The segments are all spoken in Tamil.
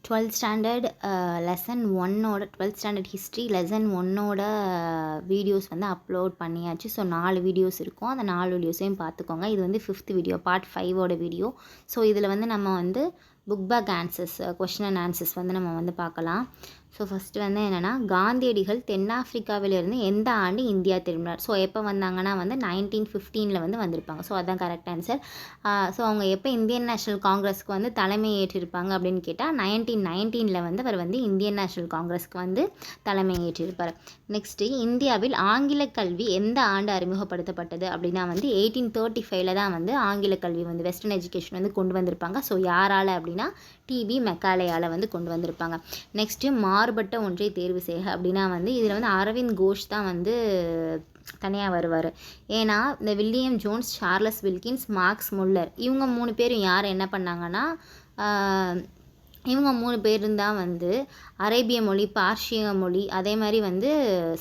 டுவெல்த் ஸ்டாண்டர்ட் லெசன் ஒன்னோட டுவெல்த் ஸ்டாண்டர்ட் ஹிஸ்ட்ரி லெசன் ஒன்னோட வீடியோஸ் வந்து அப்லோட் பண்ணியாச்சு. ஸோ 4 வீடியோஸ் இருக்கும். அந்த 4 வீடியோஸையும் பார்த்துக்கோங்க. இது வந்து 5th வீடியோ, பார்ட் 5ஓட வீடியோ. ஸோ இதில் வந்து நம்ம வந்து book back answers, question and answers வந்து நம்ம வந்து பார்க்கலாம். ஸோ ஃபஸ்ட்டு வந்து என்னென்னா, காந்தியடிகள் தென்னாப்பிரிக்காவிலிருந்து எந்த ஆண்டு இந்தியா திரும்பினார்? ஸோ எப்போ வந்தாங்கன்னா வந்து 1915 வந்து வந்திருப்பாங்க. ஸோ அதுதான் கரெக்ட் ஆன்சர். ஸோ அவங்க எப்போ இந்தியன் நேஷனல் காங்கிரஸ்க்கு வந்து தலைமை ஏற்றிருப்பாங்க அப்படின்னு கேட்டால் 1919 வந்து அவர் வந்து இந்தியன் நேஷனல் காங்கிரஸ்க்கு வந்து தலைமை ஏற்றிருப்பார். நெக்ஸ்ட்டு, இந்தியாவில் ஆங்கில கல்வி எந்த ஆண்டு அறிமுகப்படுத்தப்பட்டது அப்படின்னா வந்து 1835 தான் வந்து ஆங்கில கல்வி வந்து வெஸ்டர்ன் எஜுகேஷன் வந்து கொண்டு வந்திருப்பாங்க. ஸோ யாரால் அப்படின்னா டிபி மெக்காலேயால் வந்து கொண்டு வந்திருப்பாங்க. நெக்ஸ்ட்டு, மாறுபட்ட ஒன்றை தேர்வு செய்க அப்படின்னா வந்து இதில் வந்து அரவிந்த் கோஷ் தான் வந்து தனியாக வருவார். ஏன்னா இந்த William Jones, Charles Wilkins, marks Muller இவங்க 3 பேரும் யார் என்ன பண்ணாங்கன்னா, இவங்க 3 பேரும் தான் வந்து அரேபிய மொழி, பார்ஷிய மொழி, அதே மாதிரி வந்து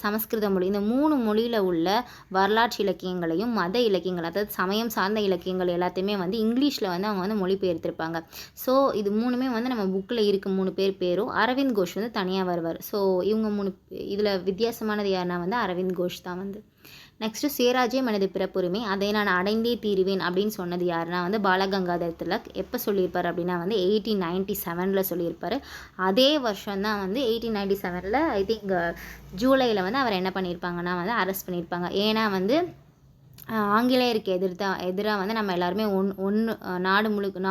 சமஸ்கிருத மொழி, இந்த 3 மொழியில் உள்ள வரலாற்று இலக்கியங்களையும் மத இலக்கியங்கள், அதாவது சமயம் சார்ந்த இலக்கியங்கள் எல்லாத்தையுமே வந்து இங்கிலீஷில் வந்து அவங்க வந்து மொழிபெயர்த்திருப்பாங்க. ஸோ இது 3மே வந்து நம்ம புக்கில் இருக்க 3 பேரும். அரவிந்த் கோஷ் வந்து தனியாக வருவார். ஸோ இவங்க 3 இதில் வித்தியாசமானது யாருன்னா வந்து அரவிந்த் கோஷ் தான் வந்து. நெக்ஸ்ட்டு, சுயராஜ்யம் எனது பிறப்புரிமை, அதை நான் அடைந்தே தீருவேன் அப்படின்னு சொன்னது யாருன்னா வந்து பாலகங்காதர் திலக். எப்போ சொல்லியிருப்பார் அப்படின்னா வந்து 1897 சொல்லியிருப்பார். அதே வருஷம் தான் வந்து 1897 ஐ திங்க் ஜூலையில் வந்து அவர் என்ன பண்ணியிருப்பாங்கன்னா வந்து அரெஸ்ட் பண்ணியிருப்பாங்க. ஏன்னா வந்து ஆங்கிலேயருக்கு எதிராக வந்து நம்ம எல்லாருமே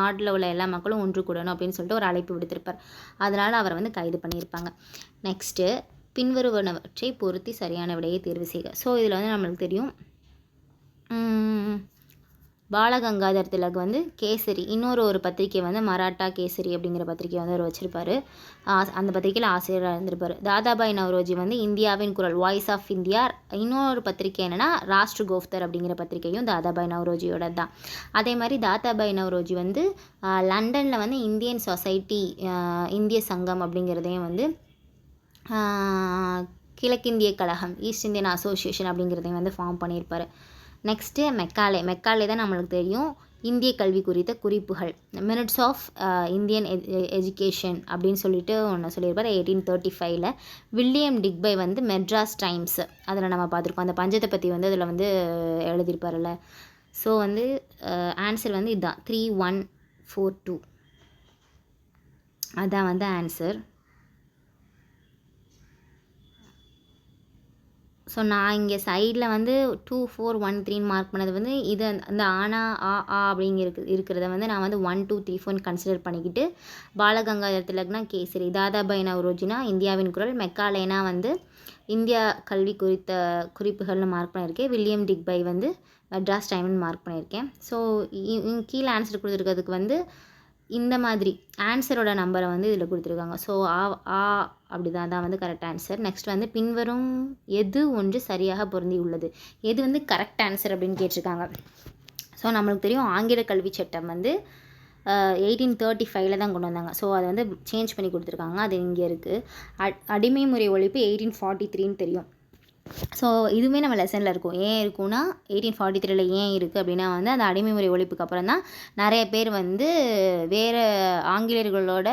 நாட்டில் உள்ள எல்லா மக்களும் ஒன்று கூடணும் அப்படின்னு சொல்லிட்டு ஒரு அழைப்பு விடுத்திருப்பார். அதனால் அவரை வந்து கைது பண்ணியிருப்பாங்க. நெக்ஸ்ட்டு, பின்வருவனவற்றை பொருத்தி சரியான விடையை தேர்வு செய்க. ஸோ இதில் வந்து நம்மளுக்கு தெரியும், பாலகங்காதர் திலக் வந்து கேசரி, ஒரு பத்திரிக்கை வந்து மராட்டா கேசரி அப்படிங்கிற பத்திரிக்கை வந்து அவர் வச்சுருப்பார். அந்த பத்திரிக்கையில் ஆசிரியராக இருந்திருப்பார். தாதாபாய் நவ்ரோஜி வந்து இந்தியாவின் குரல், வாய்ஸ் ஆஃப் இந்தியா. இன்னொரு பத்திரிக்கை என்னென்னா ராஷ்ட்ர கோஃப்தர் அப்படிங்கிற பத்திரிக்கையும் தாதாபாய் நவ்ரோஜியோட தான். அதே மாதிரி தாதாபாய் நவ்ரோஜி வந்து லண்டனில் வந்து இந்தியன் சொசைட்டி, இந்திய சங்கம் அப்படிங்கிறதையும் வந்து கிழக்கிந்திய கழகம், ஈஸ்ட் இந்தியன் அசோசியேஷன் அப்படிங்கிறதையும் வந்து ஃபார்ம் பண்ணியிருப்பார். நெக்ஸ்ட்டு, மெக்காலே தான் நம்மளுக்கு தெரியும், இந்திய கல்வி குறித்த குறிப்புகள், மினிட்ஸ் ஆஃப் இந்தியன் எஜுகேஷன் அப்படின்னு சொல்லிட்டு ஒன்று சொல்லியிருப்பார் 1835. வில்லியம் டிக்பை வந்து மெட்ராஸ் டைம்ஸ், அதில் நம்ம பார்த்துருக்கோம், அந்த பஞ்சத்தை பற்றி வந்து அதில் வந்து எழுதியிருப்பார்ல. ஸோ வந்து ஆன்சர் வந்து இதுதான் 3142, அதுதான் வந்து ஆன்சர். ஸோ நான் இங்கே சைடில் வந்து 2413 மார்க் பண்ணது வந்து இது அந்த ஆனா இருக்கிறத வந்து நான் வந்து 1 2 3 4 கன்சிடர் பண்ணிக்கிட்டு, பாலகங்காதர் திலக்னா கேசரி, தாதாபாய் நவ்ரோஜினா இந்தியாவின் குரல், மெக்காலேனா வந்து இந்தியா கல்வி குறித்த குறிப்புகள்னு மார்க் பண்ணியிருக்கேன், வில்லியம் டிக்பை வந்து மெட்ராஸ் டைம்னு மார்க் பண்ணியிருக்கேன். ஸோ கீழே ஆன்சர் கொடுத்துருக்கிறதுக்கு வந்து இந்த மாதிரி ஆன்சரோட நம்பரை வந்து இதில் கொடுத்துருக்காங்க. ஸோ அப்படி தான் வந்து கரெக்ட் ஆன்சர். நெக்ஸ்ட் வந்து, பின்வரும் எது ஒன்று சரியாக பொருந்தி உள்ளது, எது வந்து கரெக்ட் ஆன்சர் அப்படின்னு கேட்டிருக்காங்க. ஸோ நம்மளுக்கு தெரியும், ஆங்கில கல்வி சட்டம் வந்து 1835 தான் கொண்டு வந்தாங்க. ஸோ அதை வந்து சேஞ்ச் பண்ணி கொடுத்துருக்காங்க, அது இங்கே இருக்குது. அடிமை முறை ஒழிப்பு 1843 தெரியும். ஸோ இதுவுமே நம்ம லெசனில் இருக்கும். ஏன் இருக்குன்னா 1843 ஏன் இருக்குது அப்படின்னா வந்து அந்த அடிமை முறை ஒழிப்புக்கு அப்புறம் தான் நிறைய பேர் வந்து வேறு ஆங்கிலேயர்களோட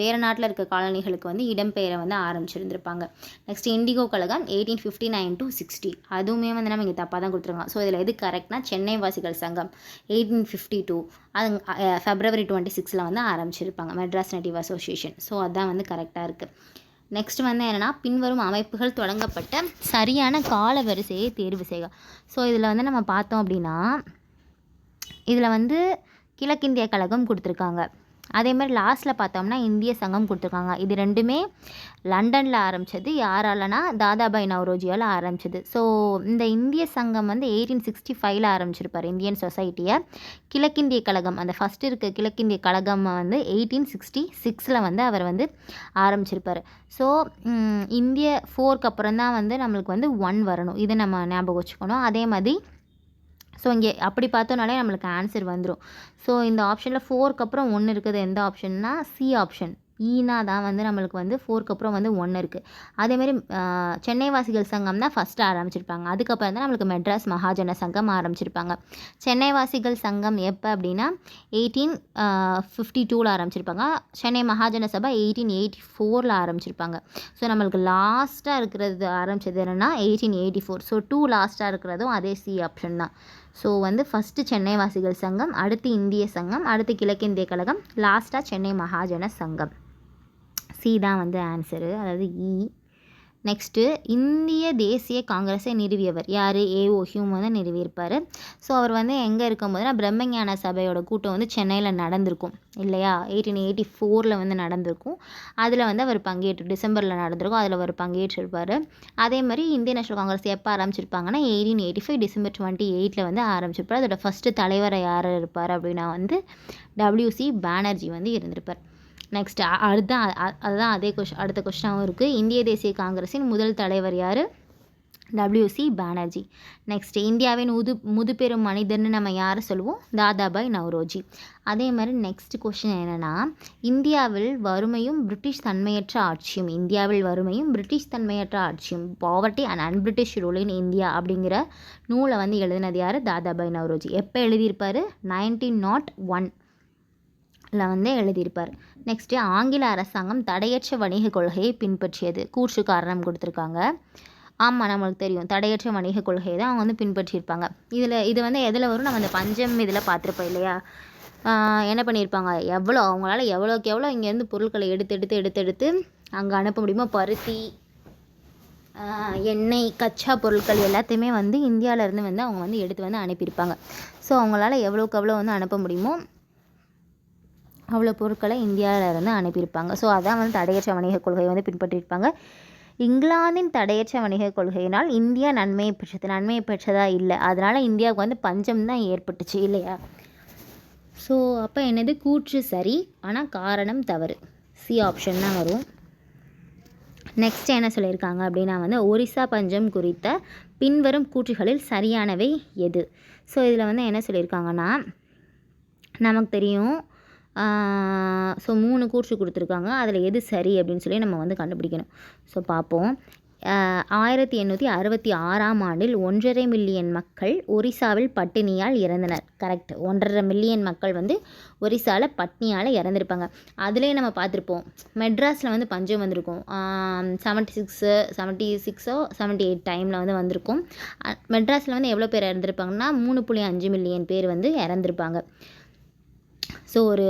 வேறு நாட்டில் இருக்க காலனிகளுக்கு வந்து இடம்பெயர வந்து ஆரம்பிச்சிருந்துருப்பாங்க. நெக்ஸ்ட், இண்டிகோ கழகம் 1859 to 60, அதுவுமே வந்து நம்ம இங்கே தப்பாக தான் கொடுத்துருக்காங்க. ஸோ இதில் எது கரெக்ட்னா சென்னை வாசிகள் சங்கம் 1852, அது February 26 வந்து ஆரம்பிச்சிருப்பாங்க, மெட்ராஸ் நேட்டிவ் அசோசியேஷன். ஸோ அதுதான் வந்து கரெக்டாக இருக்குது. நெக்ஸ்ட் வந்து என்னென்னா, பின்வரும் அமைப்புகள் தொடங்கப்பட்ட சரியான கால வரிசையை தேர்வு செய்க. ஸோ இதில் வந்து நம்ம பார்த்தோம் அப்படின்னா, இதில் வந்து கிழக்கிந்திய கழகம் கொடுத்துருக்காங்க. அதே மாதிரி லாஸ்ட்டில் பார்த்தோம்னா இந்திய சங்கம் கொடுத்துருக்காங்க. இது ரெண்டுமே லண்டனில் ஆரம்பித்தது. யாராலனா தாதாபாய் நவ்ரோஜியால் ஆரம்பிச்சது. ஸோ இந்த இந்திய சங்கம் வந்து 1865 ஆரம்பிச்சிருப்பார் இந்தியன் சொசைட்டியை. கிழக்கிந்திய கழகம், அந்த ஃபஸ்ட்டு இருக்க கிழக்கிந்திய கழகம் வந்து 1866 வந்து அவர் வந்து ஆரம்பிச்சிருப்பார். ஸோ இந்திய 4க்கு அப்புறம் தான் வந்து நம்மளுக்கு வந்து 1 வரணும், இதை நம்ம ஞாபகம் வச்சுக்கணும். அதே மாதிரி ஸோ இங்கே அப்படி பார்த்தோன்னாலே நம்மளுக்கு ஆன்சர் வந்துடும். ஸோ இந்த ஆப்ஷனில் 4க்கு அப்புறம் 1 இருக்குது எந்த ஆப்ஷன்னா சி ஆப்ஷன், ஈனா தான் வந்து நம்மளுக்கு வந்து 4க்கு அப்புறம் வந்து 1 இருக்குது. அதேமாரி சென்னை வாசிகள் சங்கம் தான் ஃபஸ்ட்டு ஆரம்பிச்சிருப்பாங்க. அதுக்கப்புறம் தான் நம்மளுக்கு மெட்ராஸ் மகாஜன சங்கம் ஆரம்பிச்சிருப்பாங்க. சென்னை வாசிகள் சங்கம் எப்போ அப்படின்னா 1852 ஆரம்பிச்சிருப்பாங்க. சென்னை மகாஜன சபா 1884 ஆரம்பிச்சிருப்பாங்க. ஸோ நம்மளுக்கு லாஸ்ட்டாக இருக்கிறது ஆரம்பித்தது என்னென்னா 1884. ஸோ 2 லாஸ்ட்டாக இருக்கிறதும் அதே சி ஆப்ஷன் தான். ஸோ வந்து ஃபஸ்ட்டு சென்னை வாசிகள் சங்கம், அடுத்து இந்திய சங்கம், அடுத்து கிழக்கிந்திய கழகம், லாஸ்ட்டாக சென்னை மகாஜன சங்கம். சி தான் வந்து ஆன்சரு, அதாவது இ. நெக்ஸ்ட்டு இந்திய தேசிய காங்கிரஸை நிறுவியவர் யார்? ஏஓ ஹியூம் வந்து நிறுவியிருப்பார். ஸோ அவர் வந்து எங்கே இருக்கும்போதுனா பிரம்மஞான சபையோட கூட்டம் வந்து சென்னையில் நடந்திருக்கும் இல்லையா? 1884 வந்து நடந்திருக்கும். அதில் வந்து அவர் டிசம்பரில் நடந்திருக்கும். அதில் அவர் பங்கேற்றிருப்பார். அதே மாதிரி இந்திய நேஷனல் காங்கிரஸ் எப்போ ஆரம்பிச்சிருப்பாங்கன்னா 1885 டிசம்பர் 28 வந்து ஆரம்பிச்சிருப்பார். அதோட ஃபஸ்ட்டு தலைவரை யார் இருப்பார் அப்படின்னா வந்து WC பானர்ஜி வந்து இருந்திருப்பார். நெக்ஸ்ட் அதுதான் அதே அடுத்த கொஸ்டினாகவும் இருக்குது. இந்திய தேசிய காங்கிரஸின் முதல் தலைவர் யார்? WC பானர்ஜி. நெக்ஸ்ட் இந்தியாவின் முதுபெரும் மனிதர்னு நம்ம யாரை சொல்லுவோம்? தாதாபாய் நவ்ரோஜி. அதே மாதிரி நெக்ஸ்ட் கொஸ்டின் என்னென்னா இந்தியாவில் வறுமையும் பிரிட்டிஷ் தன்மையற்ற ஆட்சியும் poverty and un-British rule in India அப்படிங்கிற நூலை வந்து எழுதினது யார்? தாதாபாய் நவ்ரோஜி. எப்போ எழுதியிருப்பார்? 1901 வந்து எழுதியிருப்பார். நெக்ஸ்ட்டு ஆங்கில அரசாங்கம் தடையற்ற வணிக கொள்கையை பின்பற்றியது. கூற்று காரணம் கொடுத்துருக்காங்க. ஆமாம், நம்மளுக்கு தெரியும், தடையற்ற வணிக கொள்கையை தான் அவங்க வந்து பின்பற்றியிருப்பாங்க. இது வந்து எதில் வரும்? நம்ம அந்த பஞ்சம் இதில் பார்த்துருப்போம் இல்லையா? என்ன பண்ணியிருப்பாங்க, அவங்களால எவ்வளோக்கு எவ்வளோ இங்கேருந்து பொருட்களை எடுத்து அங்கே அனுப்ப முடியுமோ, பருத்தி, எண்ணெய், கச்சா பொருட்கள் எல்லாத்தையுமே வந்து இந்தியாவிலேருந்து வந்து அவங்க வந்து எடுத்து வந்து அனுப்பியிருப்பாங்க. ஸோ அவங்களால எவ்வளோக்கு எவ்வளோ வந்து அனுப்ப முடியுமோ அவ்வளோ பொருட்களை இந்தியாவிலேருந்து அனுப்பியிருப்பாங்க. ஸோ அதான் வந்து தடையற்ற வணிக கொள்கையை வந்து பின்பற்றியிருப்பாங்க. இங்கிலாந்தின் தடையற்ற வணிக கொள்கையினால் இந்தியா நன்மையை பெற்றதா இல்லை. அதனால் இந்தியாவுக்கு வந்து பஞ்சம் தான் ஏற்பட்டுச்சு இல்லையா? ஸோ அப்போ என்னது? கூற்று சரி, ஆனால் காரணம் தவறு. சி ஆப்ஷன் தான் வரும். நெக்ஸ்ட் என்ன சொல்லியிருக்காங்க அப்படின்னா வந்து ஒரிசா பஞ்சம் குறித்த பின்வரும் கூற்றுகளில் சரியானவை எது? ஸோ இதில் வந்து என்ன சொல்லியிருக்காங்கன்னா நமக்கு தெரியும். ஸோ 3 கூற்று கொடுத்துருக்காங்க. அதில் எது சரி அப்படின்னு சொல்லி நம்ம வந்து கண்டுபிடிக்கணும். ஸோ பார்ப்போம். 1866ஆம் ஆண்டில் 1.5 மில்லியன் மக்கள் ஒரிசாவில் பட்டினியால் இறந்தனர். கரெக்ட். 1.5 மில்லியன் மக்கள் வந்து ஒரிசாவில் பட்டினியால் இறந்துருப்பாங்க. அதுலேயே நம்ம பார்த்துருப்போம், மெட்ராஸில் வந்து பஞ்சம் வந்திருக்கும். 78 டைமில் வந்து வந்திருக்கும். மெட்ராஸில் வந்து எவ்வளோ பேர் இறந்துருப்பாங்கன்னா 3.5 மில்லியன் பேர் வந்து இறந்துருப்பாங்க. ஸோ ஒரு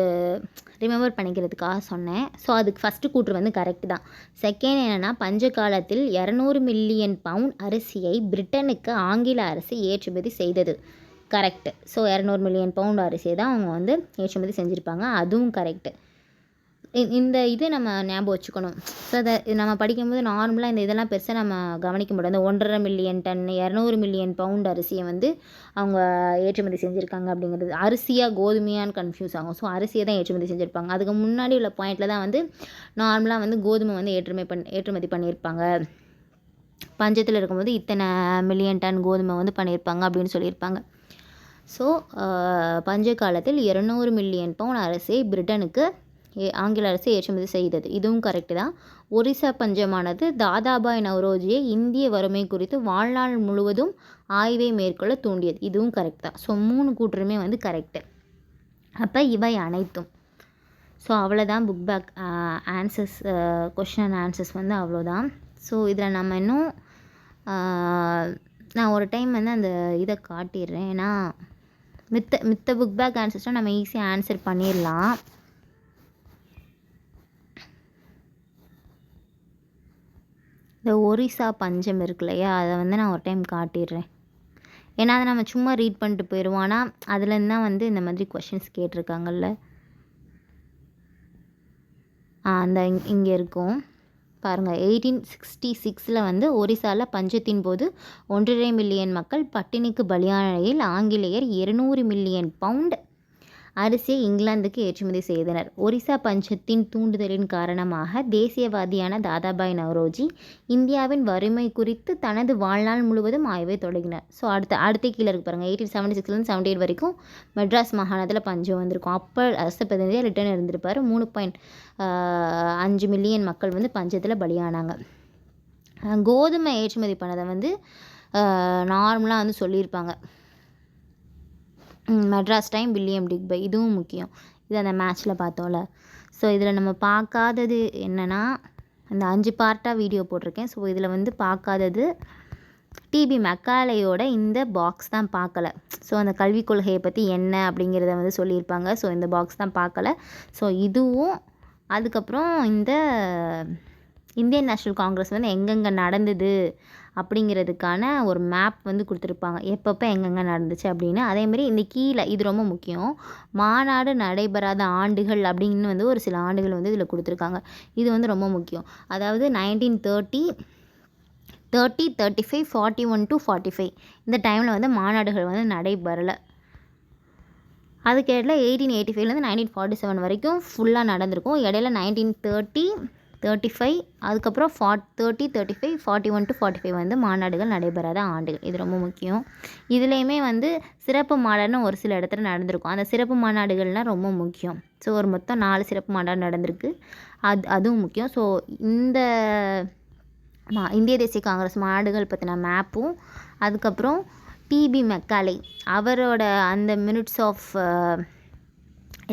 ரிமெம்பர் பண்ணிக்கிறதுக்காக சொன்னேன். ஸோ அதுக்கு ஃபஸ்ட்டு கூற்று வந்து கரெக்டு தான். செகண்ட் என்னென்னா பஞ்ச காலத்தில் 200 மில்லியன் பவுண்ட் அரிசியை பிரிட்டனுக்கு ஆங்கில அரசு ஏற்றுமதி செய்தது. கரெக்டு. ஸோ 200 மில்லியன் பவுண்ட் அரிசியை தான் அவங்க வந்து ஏற்றுமதி செஞ்சுருப்பாங்க. அதுவும் கரெக்டு. இந்த இது நம்ம ஞாபகம் வச்சுக்கணும். ஸோ அதை நம்ம படிக்கும்போது நார்மலாக இந்த இதெல்லாம் பெருசாக நம்ம கவனிக்க முடியாது. இந்த 1.5 மில்லியன் டன் 200 மில்லியன் பவுண்ட் அரிசியை வந்து அவங்க ஏற்றுமதி செஞ்சுருக்காங்க அப்படிங்கிறது அரிசியாக கோதுமையான்னு கன்ஃபியூஸ் ஆகும். ஸோ அரிசியை தான் ஏற்றுமதி செஞ்சுருப்பாங்க. அதுக்கு முன்னாடி உள்ள பாயிண்டில் தான் வந்து நார்மலாக வந்து கோதுமை வந்து ஏற்றுமதி பண்ணியிருப்பாங்க. பஞ்சத்தில் இருக்கும்போது இத்தனை மில்லியன் டன் கோதுமை வந்து பண்ணியிருப்பாங்க அப்படின்னு சொல்லியிருப்பாங்க. ஸோ பஞ்ச காலத்தில் 200 மில்லியன் பவுண்ட் அரிசியை பிரிட்டனுக்கு ஆங்கில அரசு ஏற்றுமதி செய்தது. இதுவும் கரெக்டு தான். ஒரிசா பஞ்சமானது தாதாபாய் நவ்ரோஜியை இந்திய வறுமை குறித்து வாழ்நாள் முழுவதும் ஆய்வை மேற்கொள்ள தூண்டியது. இதுவும் கரெக்ட் தான். ஸோ 3 கூற்றுமே வந்து கரெக்டு. அப்போ இவை அனைத்தும். ஸோ அவ்வளோதான் book back answers, question and answers வந்து அவ்வளோதான். ஸோ இதில் நம்ம இன்னும் நான் ஒரு டைம் வந்து அந்த இதை காட்டிடுறேன். ஏன்னா மித்த புக் பேக் ஆன்சர்ஸ்லாம் நம்ம ஈஸியாக ஆன்சர் பண்ணிடலாம். இந்த ஒரிசா பஞ்சம் இருக்கு இல்லையா, அதை வந்து நான் ஒரு டைம் காட்டிடுறேன். ஏன்னா அதை நம்ம சும்மா ரீட் பண்ணிட்டு போயிடுவோம். ஆனால் அதுலேருந்து தான் வந்து இந்த மாதிரி கொஷின்ஸ் கேட்டிருக்காங்கல்ல. அந்த இங்கே இருக்கும் பாருங்கள். 1866 வந்து ஒரிசாவில் பஞ்சத்தின் போது 1.5 மில்லியன் மக்கள் பட்டினிக்கு பலியான நிலையில் ஆங்கிலேயர் 200 மில்லியன் பவுண்ட் அரிசியை இங்கிலாந்துக்கு ஏற்றுமதி செய்தனர். ஒரிசா பஞ்சத்தின் தூண்டுதலின் காரணமாக தேசியவாதியான தாதாபாய் நவ்ரோஜி இந்தியாவின் வறுமை குறித்து தனது வாழ்நாள் முழுவதும் ஆய்வை தொடங்கினார். ஸோ அடுத்த கீழே இருக்கு பாருங்கள். 1876 78 வரைக்கும் மெட்ராஸ் மாகாணத்தில் பஞ்சம் வந்திருக்கும். அப்போ அரச பிரதிநிதியாக ரிட்டர்ன் இருந்திருப்பார். 3.5 மில்லியன் மக்கள் வந்து பஞ்சத்தில் பலியானாங்க. கோதுமை ஏற்றுமதி பண்ணதை வந்து நார்மலாக வந்து சொல்லியிருப்பாங்க. மெட்ராஸ் டைம் வில்லியம் டிக்பை, இதுவும் முக்கியம். இது அந்த மேட்ச்சில் பார்த்தோம்ல. ஸோ இதில் நம்ம பார்க்காதது என்னென்னா, அந்த 5 பார்ட்டாக வீடியோ போட்டிருக்கேன். ஸோ இதில் வந்து பார்க்காதது டிபி மெக்காலேயோட இந்த பாக்ஸ் தான் பார்க்கல. ஸோ அந்த கல்விக் கொள்கையை பற்றி என்ன அப்படிங்கிறத வந்து சொல்லியிருப்பாங்க. ஸோ இந்த பாக்ஸ் தான் பார்க்கல. ஸோ இதுவும் அதுக்கப்புறம் இந்த இந்தியன் நேஷ்னல் காங்கிரஸ் வந்து எங்கெங்கே நடந்தது அப்படிங்கிறதுக்கான ஒரு மேப் வந்து கொடுத்துருப்பாங்க. எப்பப்போ எங்கெங்கே நடந்துச்சு அப்படின்னு. அதேமாதிரி இந்த கீழே இது ரொம்ப முக்கியம். மாநாடு நடைபெறாத ஆண்டுகள் அப்படின்னு வந்து ஒரு சில ஆண்டுகள் வந்து இதில் கொடுத்துருக்காங்க. இது வந்து ரொம்ப முக்கியம். அதாவது 1930, 35, 41 to 45 இந்த டைமில் வந்து மாநாடுகள் வந்து நடைபெறலை. அதுக்கேட்டில் 1885 1947 வரைக்கும் ஃபுல்லாக நடந்திருக்கும். இடையில 1930, 35 அதுக்கப்புறம் 30, 35, 41 to 45 வந்து மாநாடுகள் நடைபெறாத ஆண்டுகள். இது ரொம்ப முக்கியம். இதுலேயுமே வந்து சிறப்பு மாநாடுன்னு ஒரு சில இடத்துல நடந்திருக்கும். அந்த சிறப்பு மாநாடுகள்லாம் ரொம்ப முக்கியம். ஸோ ஒரு மொத்தம் 4 சிறப்பு மாநாடு நடந்திருக்கு. அதுவும் முக்கியம். ஸோ இந்த இந்திய தேசிய காங்கிரஸ் மாநாடுகள் பற்றின மேப்பும், அதுக்கப்புறம் டிபி மெக்காலே அவரோட அந்த மினிட்ஸ் ஆஃப்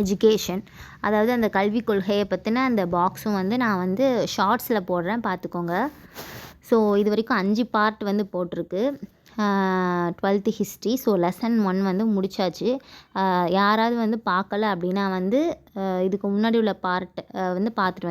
எஜுகேஷன், அதாவது அந்த கல்விக் கொள்கையை பற்றின அந்த பாக்ஸும் வந்து நான் வந்து ஷார்ட்ஸில் போடுறேன், பார்த்துக்கோங்க. ஸோ இது வரைக்கும் 5 பார்ட் வந்து போட்டிருக்கு 12th ஹிஸ்ட்ரி. ஸோ லெசன் 1 வந்து முடிச்சாச்சு. யாராவது வந்து பார்க்கல அப்படின்னா வந்து இதுக்கு முன்னாடி உள்ள பார்ட் வந்து பார்த்துட்டு